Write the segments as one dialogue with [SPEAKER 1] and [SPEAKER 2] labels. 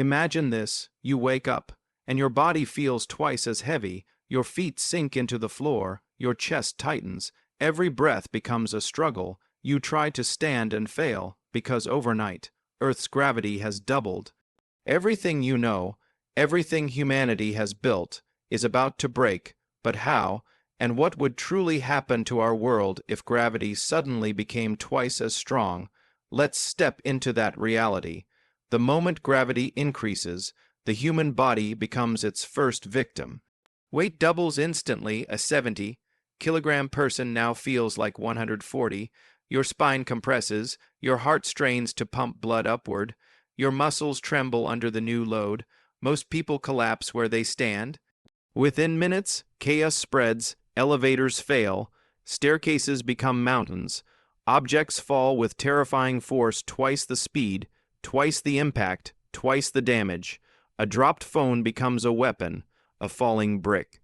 [SPEAKER 1] Imagine this: you wake up, and your body feels twice as heavy, your feet sink into the floor, your chest tightens, every breath becomes a struggle, you try to stand and fail, because overnight, Earth's gravity has doubled. Everything you know, everything humanity has built, is about to break, but how, and what would truly happen to our world if gravity suddenly became twice as strong? Let's step into that reality. The moment gravity increases, the human body becomes its first victim. Weight doubles instantly. A 70-kilogram person now feels like 140. Your spine compresses, your heart strains to pump blood upward, your muscles tremble under the new load. Most people collapse where they stand. Within minutes, chaos spreads, elevators fail, staircases become mountains, objects fall with terrifying force, twice the speed, twice the impact, twice the damage. A dropped phone becomes a weapon, a falling brick.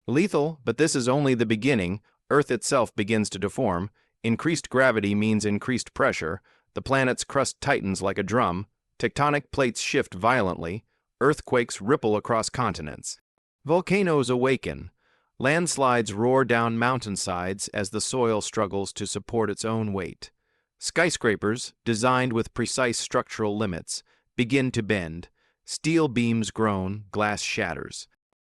[SPEAKER 1] Lethal, but this is only the beginning. Earth itself begins to deform. Increased gravity means increased pressure. The planet's crust tightens like a drum. Tectonic plates shift violently. Earthquakes ripple across continents. Volcanoes awaken. Landslides roar down mountainsides as the soil struggles to support its own weight. Skyscrapers, designed with precise structural limits, begin to bend. Steel beams groan, glass shatters.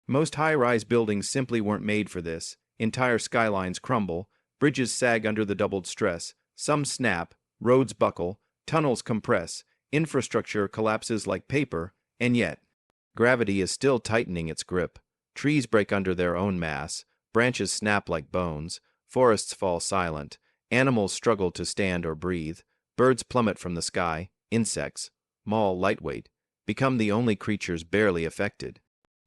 [SPEAKER 1] Most high-rise buildings simply weren't made for this. Entire skylines crumble, bridges sag under the doubled stress, some snap, roads buckle, tunnels compress, infrastructure collapses like paper, and yet, gravity is still tightening its grip. Trees break under their own mass, branches snap like bones, forests fall silent, animals struggle to stand or breathe, birds plummet from the sky, insects, small, lightweight, become the only creatures barely affected.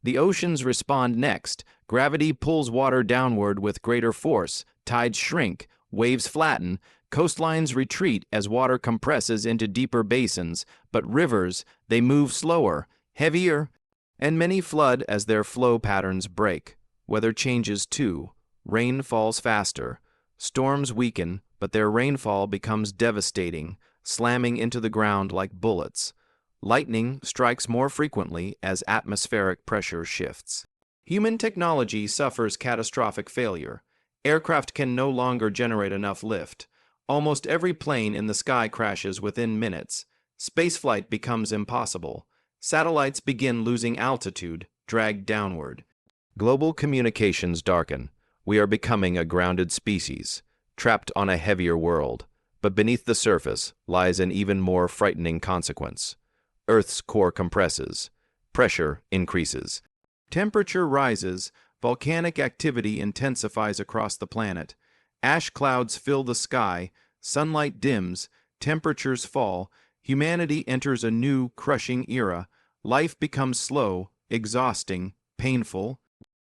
[SPEAKER 1] The oceans respond next. Gravity pulls water downward with greater force, tides shrink, waves flatten, coastlines retreat as water compresses into deeper basins, but rivers, they move slower, heavier, and many flood as their flow patterns break. Weather changes too. Rain falls faster. Storms weaken, but their rainfall becomes devastating, slamming into the ground like bullets. Lightning strikes more frequently as atmospheric pressure shifts. Human technology suffers catastrophic failure. Aircraft can no longer generate enough lift. Almost every plane in the sky crashes within minutes. Spaceflight becomes impossible. Satellites begin losing altitude, dragged downward. Global communications darken. We are becoming a grounded species, trapped on a heavier world. But beneath the surface lies an even more frightening consequence. Earth's core compresses. Pressure increases. Temperature rises. Volcanic activity intensifies across the planet. Ash clouds fill the sky. Sunlight dims. Temperatures fall. Humanity enters a new, crushing era. Life becomes slow, exhausting, painful.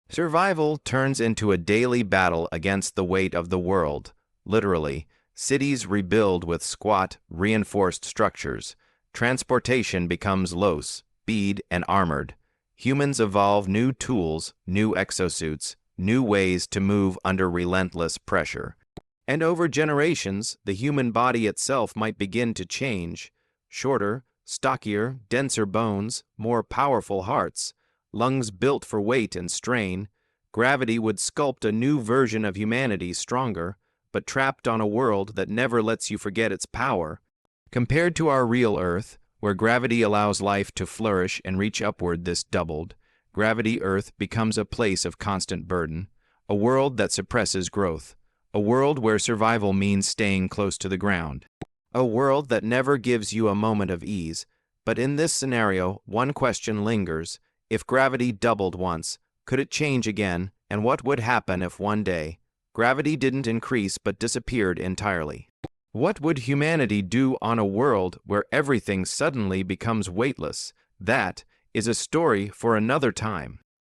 [SPEAKER 1] Survival turns into a daily battle against the weight of the world. Literally, cities rebuild with squat, reinforced structures. Transportation becomes low, speed, and armored. Humans evolve new tools, new exosuits, new ways to move under relentless pressure. And over generations, the human body itself might begin to change. Shorter, stockier, denser bones, more powerful hearts, lungs built for weight and strain. Gravity would sculpt a new version of humanity, stronger, but trapped on a world that never lets you forget its power. Compared to our real Earth, where gravity allows life to flourish and reach upward, this doubled. Gravity Earth becomes a place of constant burden, a world that suppresses growth, a world where survival means staying close to the ground, a world that never gives you a moment of ease. But in this scenario, one question lingers. If gravity doubled once, could it change again? And what would happen if one day gravity didn't increase but disappeared entirely? What would humanity do on a world where everything suddenly becomes weightless? That is a story for another time.